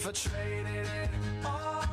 I traded it all.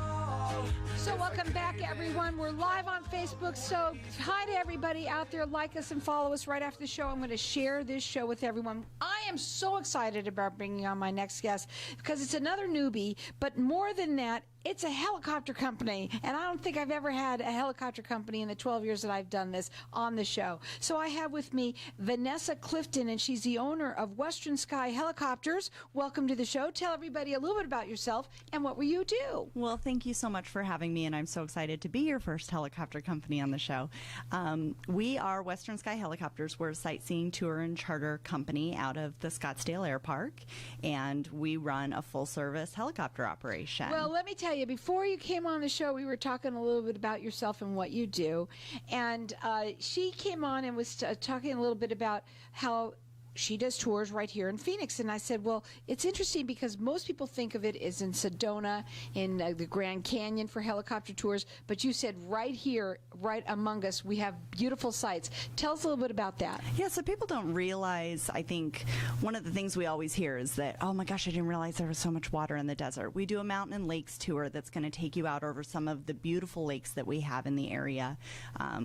So welcome back, everyone. We're live on Facebook. So hi to everybody out there. Like us and follow us. Right after the show, I'm going to share this show with everyone. I am so excited about bringing on my next guest because it's another newbie. But more than that, it's a helicopter company, and I don't think I've ever had a helicopter company in the 12 years that I've done this on the show. So I have with me Vanessa Clifton, and she's the owner of Western Sky Helicopters. Welcome to the show. Tell everybody a little bit about yourself and what will you do? Well, thank you so much for having me, and I'm so excited to be your first helicopter company on the show. We are Western Sky Helicopters. We're a sightseeing tour and charter company out of the Scottsdale Air Park, and we run a full-service helicopter operation. Well, let me tell you, before you came on the show, we were talking a little bit about yourself and what you do. And she came on and was talking a little bit about how she does tours right here in Phoenix. And I said, well, it's interesting because most people think of it as in Sedona, in the Grand Canyon for helicopter tours. But you said right here, right among us, we have beautiful sights. Tell us a little bit about that. Yeah, so people don't realize, I think, one of the things we always hear is that, oh my gosh, I didn't realize there was so much water in the desert. We do a mountain and lakes tour that's going to take you out over some of the beautiful lakes that we have in the area.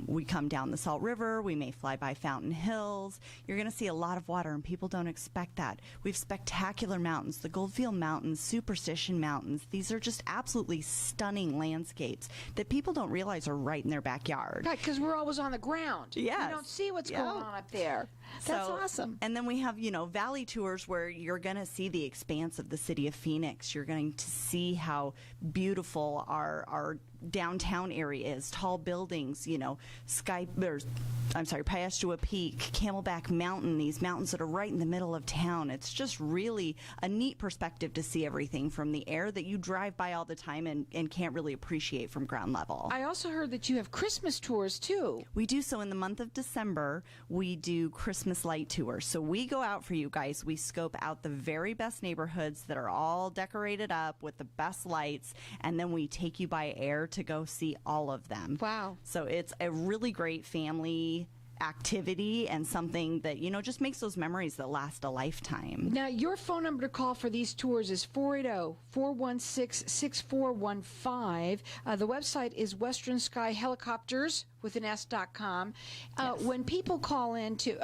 We come down the Salt River. We may fly by Fountain Hills. You're going to see a lot of water, and people don't expect that. We have spectacular mountains, the Goldfield Mountains, Superstition Mountains. These are just absolutely stunning landscapes that people don't realize are right in their backyard. Right, because we're always on the ground. Yes. We don't see what's going on up there. That's awesome. And then we have, valley tours where you're going to see the expanse of the city of Phoenix. You're going to see how beautiful our downtown area is. Tall buildings, Piestewa Peak, Camelback Mountain, these mountains that are right in the middle of town. It's just really a neat perspective to see everything from the air that you drive by all the time and can't really appreciate from ground level. I also heard that you have Christmas tours, too. We do. So in the month of December, we do Christmas light tours. So we go out for you guys. We scope out the very best neighborhoods that are all decorated up with the best lights, and then we take you by air to go see all of them. Wow. So it's a really great family activity and something that, just makes those memories that last a lifetime. Now, your phone number to call for these tours is 480-416-6415. The website is Western Sky Helicopters with an S.com. Yes. When people call in to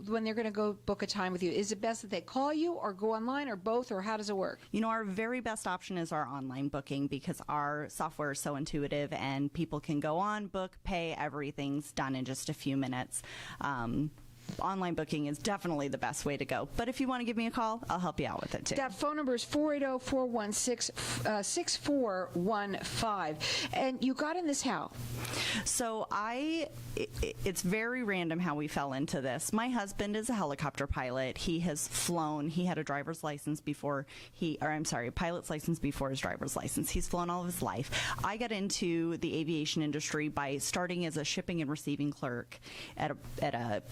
when they're going to go book a time with you, is it best that they call you or go online or both, or how does it work? Our very best option is our online booking because our software is so intuitive and people can go on, book, pay, everything's done in just a few minutes. Online booking is definitely the best way to go. But if you want to give me a call, I'll help you out with it too. That phone number is 480-416-6415. And you got in this how? So it's very random how we fell into this. My husband is a helicopter pilot. He has flown. He had a pilot's license before his driver's license. He's flown all of his life. I got into the aviation industry by starting as a shipping and receiving clerk at a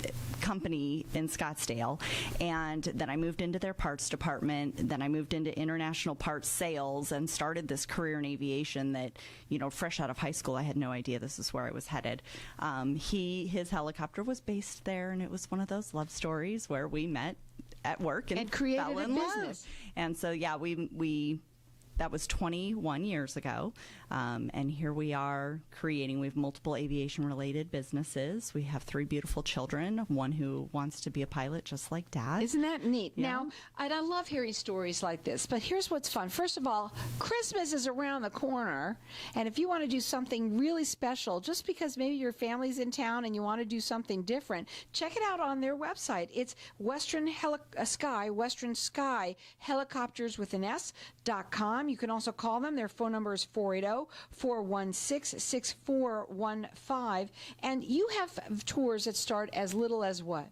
company in Scottsdale, and then I moved into their parts department. Then I moved into international parts sales and started this career in aviation that, fresh out of high school, I had no idea this is where I was headed. His helicopter was based there, and it was one of those love stories where we met at work and created fell a in business. love. And so, we that was 21 years ago, and here we are creating. We have multiple aviation-related businesses. We have 3 beautiful children, one who wants to be a pilot just like Dad. Isn't that neat? Yeah. Now, and I love hearing stories like this, but here's what's fun. First of all, Christmas is around the corner, and if you want to do something really special, just because maybe your family's in town and you want to do something different, check it out on their website. It's Western Sky Helicopters with an S.com. You can also call them. Their phone number is 480-416-6415. And you have tours that start as little as what?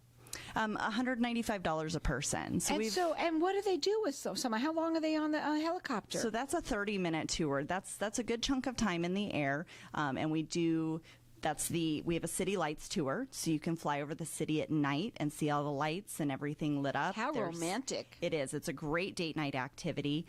$195 a person. And what do they do with some? How long are they on the helicopter? So that's a 30-minute tour. That's a good chunk of time in the air, and we do We have a city lights tour, so you can fly over the city at night and see all the lights and everything lit up. How romantic. It is. It's a great date night activity.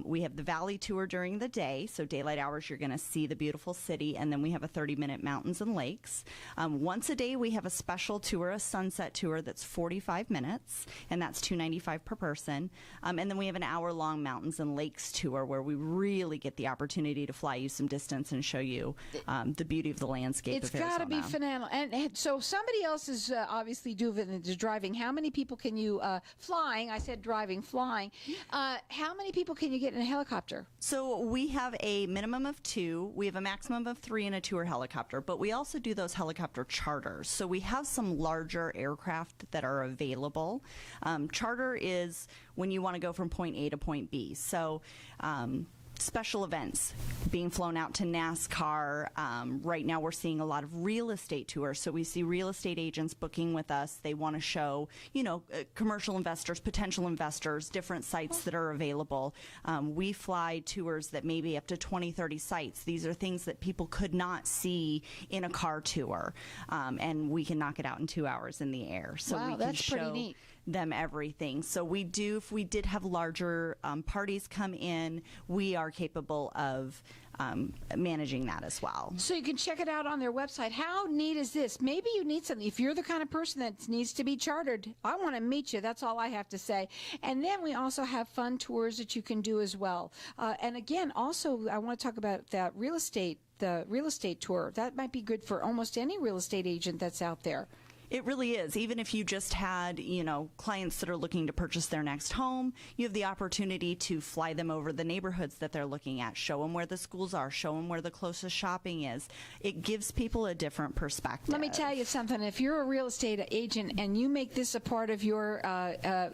We have the Valley tour during the day, so daylight hours you're going to see the beautiful city, and then we have a 30-minute mountains and lakes. Once a day we have a special tour, a sunset tour that's 45 minutes, and that's $295 per person. And then we have an hour-long mountains and lakes tour where we really get the opportunity to fly you some distance and show you the beauty of the landscape. It's got to be phenomenal. And so somebody else is obviously doing the driving. How many people can you flying? I said driving, flying. How many people can you get in a helicopter? So we have a minimum of 2. We have a maximum of 3 in a tour helicopter, but we also do those helicopter charters. So we have some larger aircraft that are available. Charter is when you want to go from point A to point B. So special events, being flown out to NASCAR. Right now we're seeing a lot of real estate tours. So we see real estate agents booking with us. They want to show, commercial investors, potential investors, different sites that are available. We fly tours that may be up to 20, 30 sites. These are things that people could not see in a car tour. And we can knock it out in 2 hours in the air. So wow, we can that's show pretty neat. Them everything. So if we did have larger parties come in, we are capable of managing that as well. So you can check it out on their website. How neat is this? Maybe you need something. If you're the kind of person that needs to be chartered, I want to meet you. That's all I have to say. And then we also have fun tours that you can do as well. And again, also, I want to talk about that the real estate tour. That might be good for almost any real estate agent that's out there. It really is. Even if you just had, clients that are looking to purchase their next home, you have the opportunity to fly them over the neighborhoods that they're looking at, show them where the schools are, show them where the closest shopping is. It gives people a different perspective. Let me tell you something. If you're a real estate agent and you make this a part of your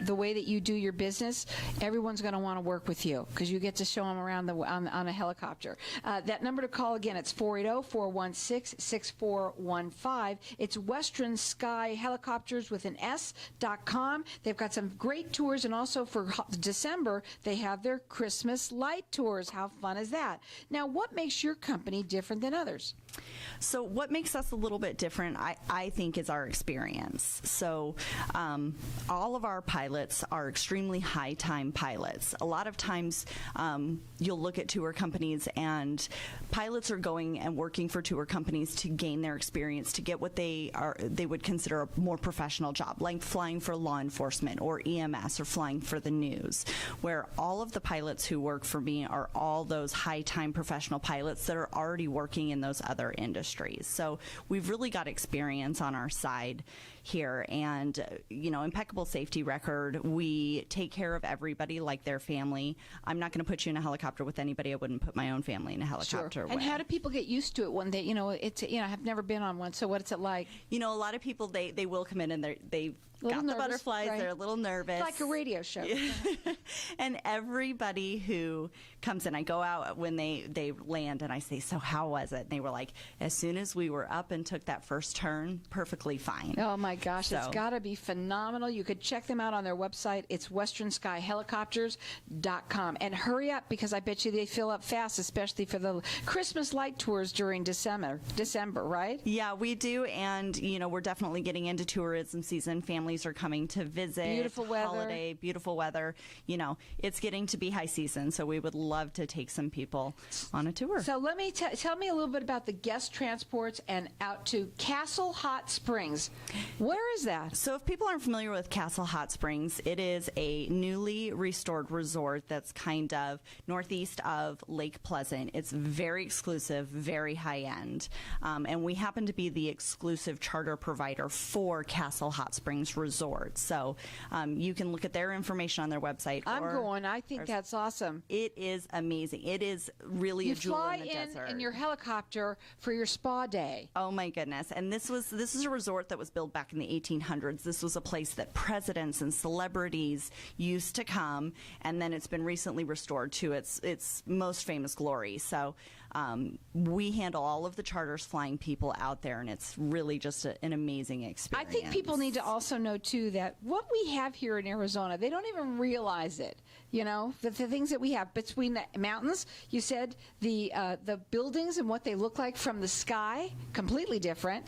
the way that you do your business, everyone's going to want to work with you because you get to show them around on a helicopter. That number to call again, it's 480-416-6415. It's Western Sky Helicopters with an S.com. They've got some great tours, and also for December, they have their Christmas light tours. How fun is that? Now, what makes your company different than others? So what makes us a little bit different, I think, is our experience. So all of our pilots are extremely high-time pilots. A lot of times you'll look at tour companies, and pilots are going and working for tour companies to gain their experience, to get what they would consider a more professional job, like flying for law enforcement or EMS or flying for the news, where all of the pilots who work for me are all those high-time professional pilots that are already working in those other industries. So we've really got experience on our side here, and impeccable safety record. We take care of everybody like their family. I'm not going to put you in a helicopter with anybody I wouldn't put my own family in a helicopter with. And how do people get used to it when they, I've never been on one, so what's it like? A lot of people, they will come in and they've got the butterflies, right? They're a little nervous. It's like a radio show. And everybody who comes in, I go out when they land and I say, so how was it? And they were like, as soon as we were up and took that first turn, perfectly fine. Oh my gosh, it's got to be phenomenal. You could check them out on their website. It's westernskyhelicopters.com. And hurry up, because I bet you they fill up fast, especially for the Christmas light tours during December, right? Yeah, we do. And, we're definitely getting into tourism season. Families are coming to visit. Beautiful weather. Holiday, beautiful weather. It's getting to be high season, so we would love to take some people on a tour. So let me tell me a little bit about the guest transports and out to Castle Hot Springs. Where is that? So if people aren't familiar with Castle Hot Springs, it is a newly restored resort that's kind of northeast of Lake Pleasant. It's very exclusive, very high-end, and we happen to be the exclusive charter provider for Castle Hot Springs Resort. So you can look at their information on their website. I'm going. I think that's awesome. It is amazing. It is really a jewel in the desert. You fly in your helicopter for your spa day. Oh my goodness. And this is a resort that was built back in the 1800s. This was a place that presidents and celebrities used to come, and then it's been recently restored to its most famous glory. So We handle all of the charters flying people out there, and it's really just an amazing I experience. think people need to also know, too, that what we have here in Arizona, they don't even realize it. You know, the things that we have between the mountains, you said the buildings and what they look like from the sky, completely different.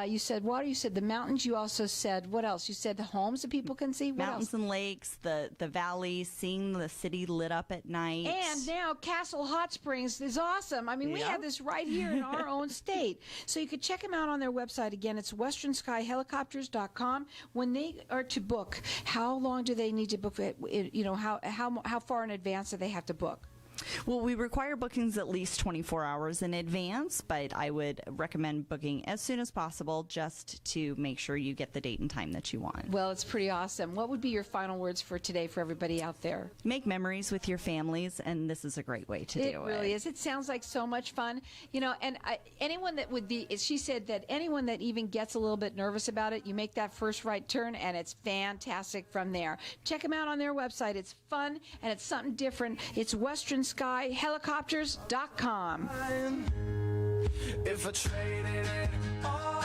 You said water, you said the mountains, you also said, what else? You said the homes that people can see. What Mountains else? and lakes, the valleys, seeing the city lit up at night. And now Castle Hot Springs is awesome. I mean, we have this right here in our own state. So you could check them out on their website. Again, it's westernskyhelicopters.com. When they are to book, how long do they need to book it? You know, how far in advance do they have to book? Well, we require bookings at least 24 hours in advance, but I would recommend booking as soon as possible just to make sure you get the date and time that you want. Well, it's pretty awesome. What would be your final words for today for everybody out there? Make memories with your families, and this is a great way to do it. It really is. It sounds like so much fun. You know, and anyone that would be, she said that anyone that even gets a little bit nervous about it, you make that first right turn, and it's fantastic from there. Check them out on their website. It's fun, and it's something different. It's westernskyhelicopters.com. If I traded it all